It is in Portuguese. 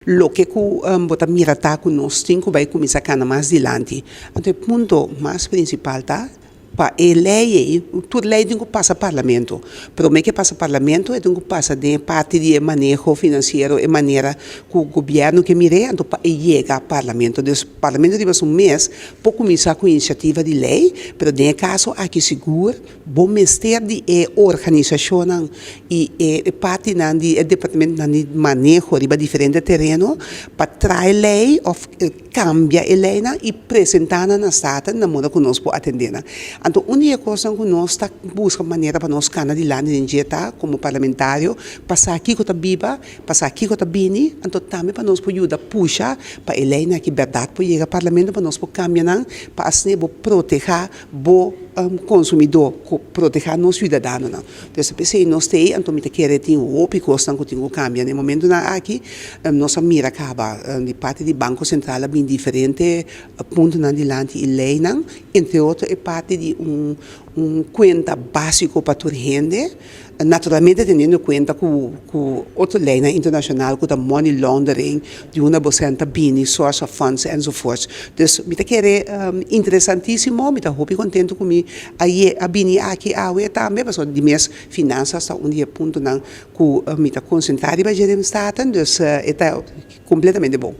Lo que bota mirata ku nós cinco vai começar a mais adiante. Então, o ponto mais principal tá para eleger, tudo lei tem que passar parlamento. Pero me que passa parlamento é tem que passar de parte de manejo financeiro e maneira que o governo que mire então para chegar ao parlamento. Então, o parlamento deve ser mês para começar com iniciativa de lei, pero de caso aqui seguro, bom ministério de organização e parte de departamento de manejo de diferente terreno para trazer lei ou cambia a lei e apresentar na estado na modo que nós podemos atender. Então, a única coisa que nós está buscando maneira para nós canal de lá em dieta como parlamentário, passar aqui com a biba, passar aqui com a bini, então também para nós poder ajudar puxar para a lei que verdade para chegar ao parlamento para nós poder cambiar para assim proteger o consumidor, proteger os cidadãos. Então, se nós temos, então me querer ter o coisa que tem que cambiar. No momento aqui, nossa mira acaba de parte do Banco Central bem diferente ponto de lá e lei, entre outros, é parte de conta básico para toda gente, naturalmente tendo em conta que outra lei internacional, que o money laundering, de 1% bini, source of funds, and so forth. Então, me querer interessantíssimo, me muito contente com a bini aqui, também, porque de minhas finanças está ponto que me concentrar para gerir o Estado, então, é completamente bom.